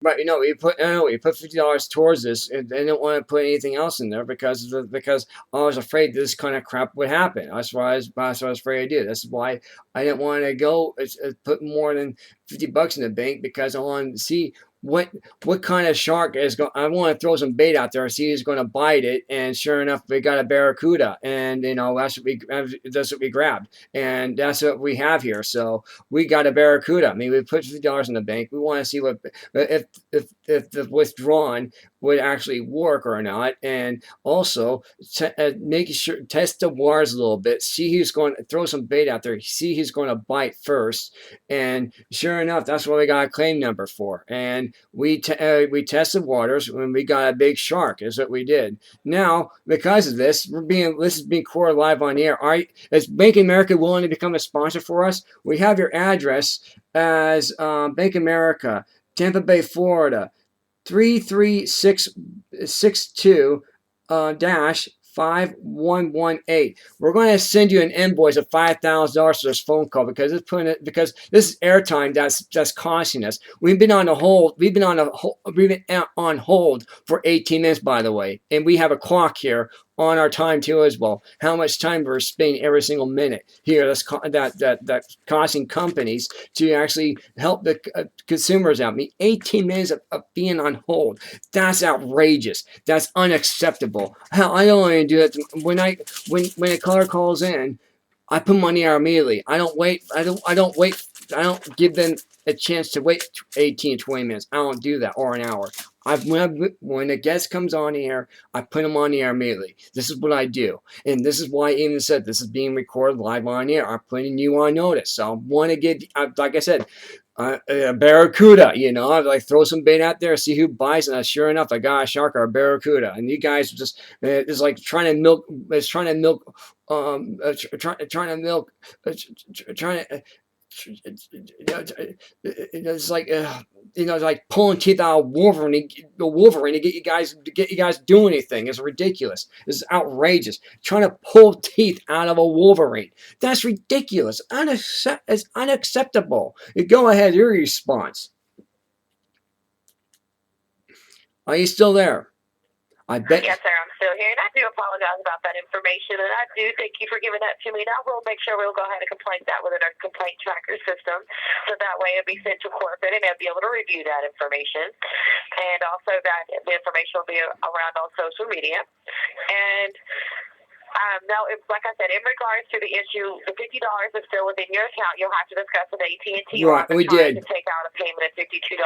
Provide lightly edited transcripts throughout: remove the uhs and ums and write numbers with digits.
Right, we put $50 towards this, and they didn't want to put anything else in there because I was afraid this kind of crap would happen. That's what I was afraid to do. That's why I didn't want to go put more than $50 in the bank because I wanted to see what kind of shark is going. I want to throw some bait out there and see who's going to bite it. And sure enough, we got a barracuda, and that's what we grabbed, and that's what we have here. So we got a barracuda. I mean, we put $50 in the bank. We want to see what if the withdrawn would actually work or not, and also making sure test the waters a little bit, see who's going to throw some bait out there, see who's going to bite first, and sure enough, that's what we got a claim number for, and we tested waters when we got a big shark. Is what we did. Now, because of this, this is being recorded live on the air. All right, is Bank of America willing to become a sponsor for us? We have your address as Bank of America, Tampa Bay, Florida, 33662 dash 5118. We're going to send you an invoice of $5,000 for this phone call because because this is airtime that's costing us. We've been on hold for 18 minutes, by the way, and we have a clock here on our time too as well. How much time we're spending every single minute here that's costing companies to actually help the consumers out. I mean, 18 minutes of being on hold. That's outrageous. That's unacceptable. Hell, I don't even do that when a caller calls in. I put them on the air immediately. I don't wait. I don't wait. I don't give them a chance to wait 18, 20 minutes. I don't do that, or an hour. When a guest comes on the air, I put them on the air immediately. This is what I do. And this is why I even said this is being recorded live on the air. I'm putting you on notice. So I want to give, like I said, a barracuda, I like throw some bait out there, see who bites, and sure enough, I got a shark or a barracuda. And you guys just, it's like trying to milk, it's like it's like pulling teeth out of Wolverine to get you guys do anything. It's ridiculous. It's outrageous. Trying to pull teeth out of a Wolverine. That's ridiculous. It's unacceptable. Go ahead, your response. Are you still there? I bet. Yes, sir. I'm still here, and I do apologize about that information, and I do thank you for giving that to me. And I will make sure we'll go ahead and complain that within our complaint tracker system, so that way it'll be sent to corporate, and they'll be able to review that information, and also that the information will be around on social media. And now, like I said, in regards to the issue, the $50 is still within your account. You'll have to discuss with AT&T. Right, we did. To take out a payment of $52.92.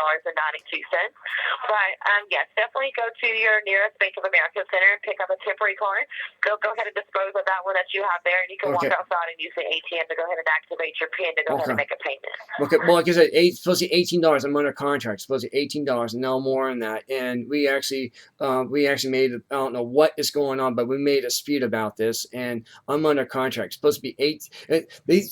But yes, definitely go to your nearest Bank of America center and pick up a temporary card. Go ahead and dispose of that one that you have there, and you can walk outside and use the ATM to go ahead and activate your PIN to go ahead and make a payment. Okay, well, like I said, supposed to be $18. I'm under contract. Supposed to be $18, no more than that. And we actually made, I don't know what is going on, but we made a dispute about this, and I'm under contract. It's supposed to be they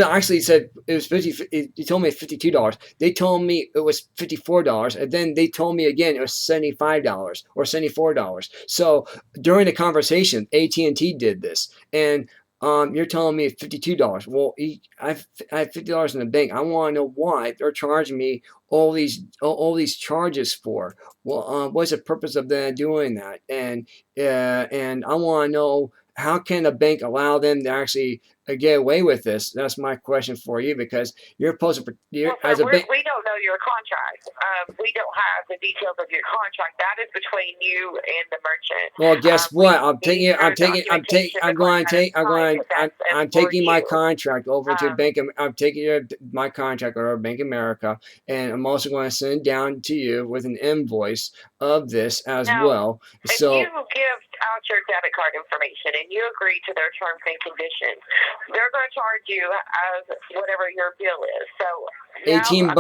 actually said it was 50. He told me it's $52. They told me it was $54, and then they told me again it was $75 or $74. So during the conversation, AT&T did this, and you're telling me it's $52. Well, I have $50 in the bank. I want to know why they're charging me all these charges for. Well, what's the purpose of them doing that? And I want to know, how can a bank allow them to actually get away with this? That's my question for you, because you're supposed to. As a bank, we don't know your contract. We don't have the details of your contract. That is between you and the merchant. Well, guess what? I'm taking my contract over to Bank. I'm taking my contract over to Bank of America, and I'm also going to send it down to you with an invoice of this as well. So if you give out your debit card information and you agree to their terms and conditions, they're going to charge you as whatever your bill is. So $18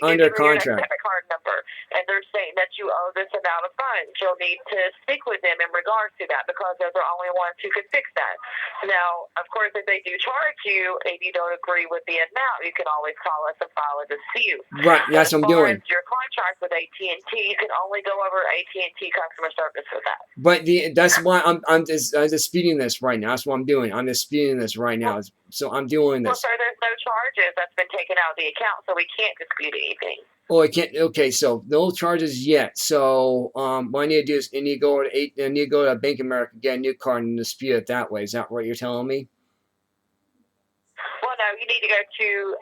under contract. Your debit card number, and they're saying that you owe this amount of funds, you'll need to speak with them in regards to that, because they're the only ones who could fix that. Now, of course, if they do charge you and you don't agree with the amount, you can always call us and file a dispute. Right, that's what I'm doing. As your contract with AT&T, you can only go over AT&T customer service with that. But that's why I'm disputing this right now. That's what I'm doing. I'm disputing this right now. So I'm doing Well, this. sir, there's no charges that's been taken out of the account, so we can't dispute anything. Oh, I can't. Okay, so no charges yet. So what I need to do is I need to go to I need to go to Bank of America, get a new card, and dispute it that way. Is that what you're telling me? Well, no, you need to go to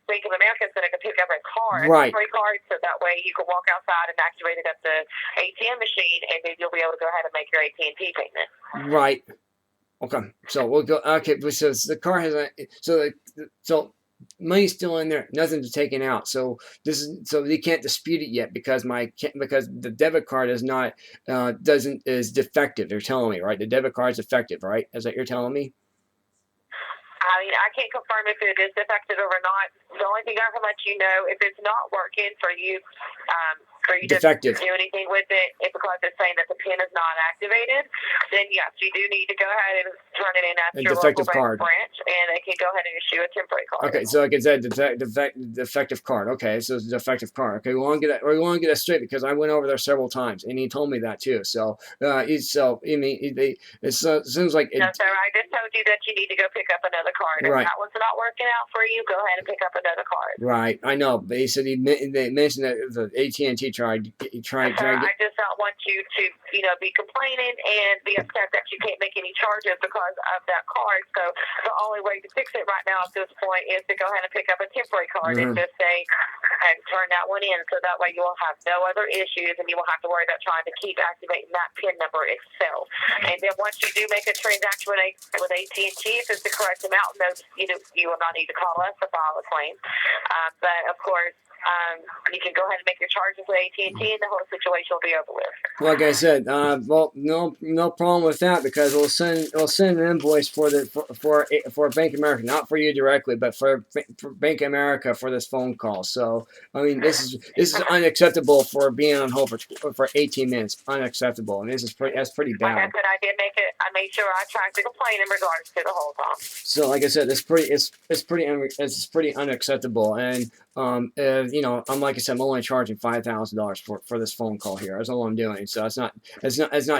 Bank of America so they can pick up a card, Right. free card, so that way you can walk outside and activate it at the ATM machine, and then you'll be able to go ahead and make your AT&T payment. Right. Okay. So we'll go. Okay. So the car has a so money's still in there. Nothing's taken out. So this is so they can't dispute it yet because because the debit card is not is defective. They're telling me, right? The debit card is defective, right? Is that you're telling me? I mean, I can't confirm if it is defective or not. The only thing I can let you know, if it's not working for you defective. to do anything with it, it's because it's saying that the PIN is not activated, then yes, you do need to go ahead and turn it in at your local bank branch, and they can go ahead and issue a temporary card. Okay, so like I said, defective card. Okay, so it's a defective card. Okay, we want to get that straight because I went over there several times, and he told me that too. So, it seems like no, sir. I just told you that you need to go pick up another card. Right. If that one's not working out for you, go ahead and pick up another card. Right, I know, but he said they mentioned that the AT&T tried. I just don't want you to, be complaining and be upset that you can't make any charges because of that card. So the only way to fix it right now at this point is to go ahead and pick up a temporary card and just say and turn that one in, so that way you will have no other issues and you won't have to worry about trying to keep activating that PIN number itself. And then once you do make a transaction with AT&T, if it's the correct amount, you will not need to call us to file a claim. But of course, you can go ahead and make your charges with AT&T, and the whole situation will be over with. Like I said, well, no problem with that because we'll send an invoice for Bank of America, not for you directly, but for Bank of America for this phone call. So I mean, this is unacceptable for being on hold for 18 minutes. Unacceptable, and that's pretty bad. Like I said, I made sure I tried to complain in regards to the whole time. So like I said, it's pretty unacceptable, and I'm like I said, I'm only charging $5,000 for this phone call here. That's all I'm doing. So it's not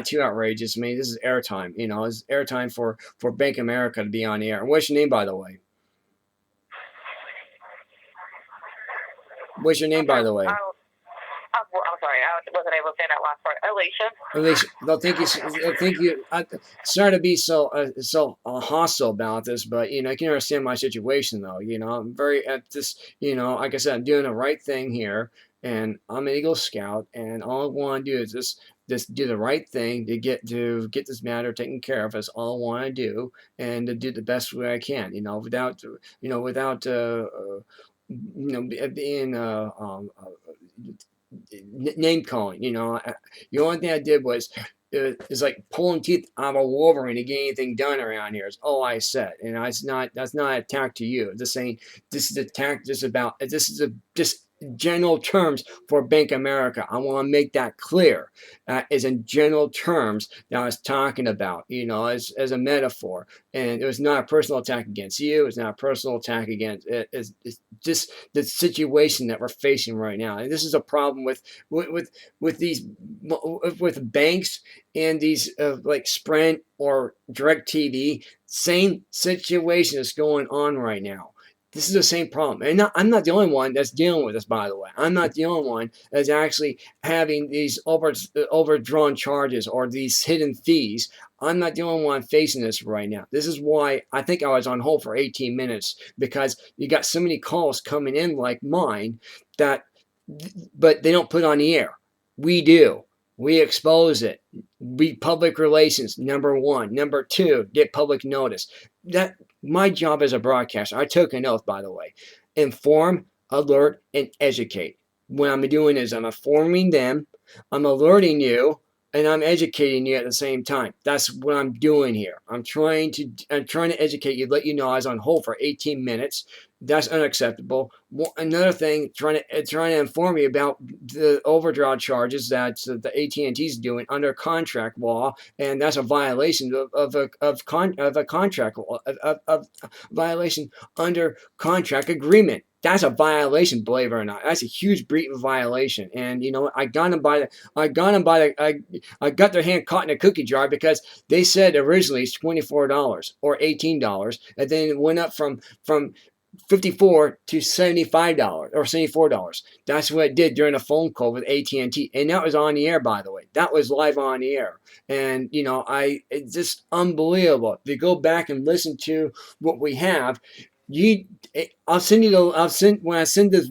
too outrageous. I mean, this is airtime. It's airtime for Bank of America to be on the air. What's your name, by the way? What's your name, by the way? I'm sorry, I wasn't able to say that last part. Alicia, no, thank you. Sorry to be so hostile about this, but you can understand my situation, though. I'm very at this. Like I said, I'm doing the right thing here, and I'm an Eagle Scout, and all I want to do is just do the right thing to get this matter taken care of. That's all I want to do, and to do the best way I can. Without being name calling. The only thing I did was it's like pulling teeth out of a Wolverine to get anything done around here. Is all I said, and that's not an attack to you. Just saying this is attack. This is just general terms for Bank of America. I want to make that clear. Is in general terms that I was talking about. As a metaphor, and it was not a personal attack against you. It's not a personal attack against. It's just the situation that we're facing right now, and this is a problem with banks and these like Sprint or DirecTV. Same situation is going on right now. This is the same problem. And I'm not the only one that's dealing with this, by the way. I'm not the only one that's actually having these overdrawn charges or these hidden fees. I'm not the only one facing this right now. This is why I think I was on hold for 18 minutes, because you got so many calls coming in like mine but they don't put it on the air. We do. We expose it. Be public relations, number one. Number two, get public notice. That my job as a broadcaster. I took an oath, by the way. Inform, alert, and educate. What I'm doing is I'm informing them, I'm alerting you, and I'm educating you at the same time. That's what I'm doing here. I'm trying to educate you, let you know I was on hold for 18 minutes. That's unacceptable. Another thing, trying to inform you about the overdraft charges that the AT&T is doing under contract law, and that's a violation of a contract law, of violation under contract agreement. That's a violation, believe it or not. That's a huge breach of violation. And you know what? I got their hand caught in a cookie jar because they said originally it's $24 or $18, and then it went up from 54 to $75 or $74. That's what it did during a phone call with AT&T, and that was on the air, by the way. That was live on the air. And you know, it's just unbelievable. If you go back and listen to what we have, you I'll send you the I'll send when I send this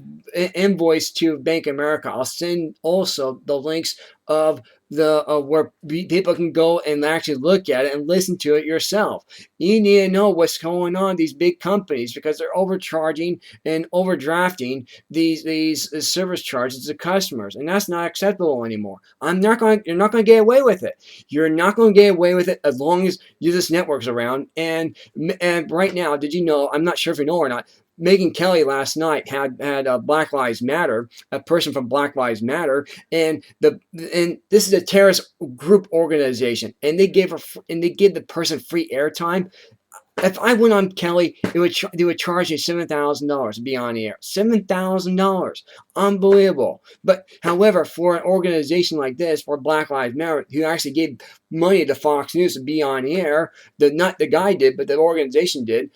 invoice to Bank of America, I'll send also the links of the where people can go and actually look at it and listen to it yourself. You need to know what's going on these big companies, because they're overcharging and overdrafting these service charges to customers, and that's not acceptable anymore. You're not going to get away with it. You're not going to get away with it as long as this network's around. And right now, did you know? I'm not sure if you know or not. Megyn Kelly last night had Black Lives Matter, a person from Black Lives Matter, and this is a terrorist group organization, and they gave the person free airtime. If I went on Kelly, they would charge me $7,000 to be on the air. $7,000, unbelievable. But however, for an organization like this, for Black Lives Matter, who actually gave money to Fox News to be on the air, not the guy did, but the organization did.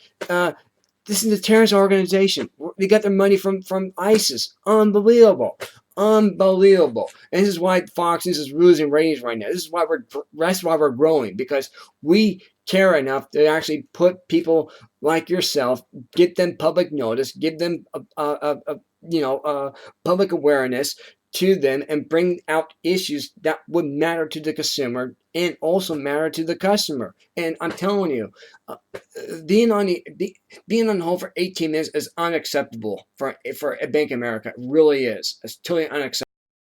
This is a terrorist organization. They got their money from ISIS. Unbelievable. Unbelievable. And this is why Fox News is losing ratings right now. That's why we're growing, because we care enough to actually put people like yourself, get them public notice, give them public awareness to them, and bring out issues that would matter to the consumer and also matter to the customer. And I'm telling you, being on the hold for 18 minutes is unacceptable for Bank of America. It really is. It's totally unacceptable.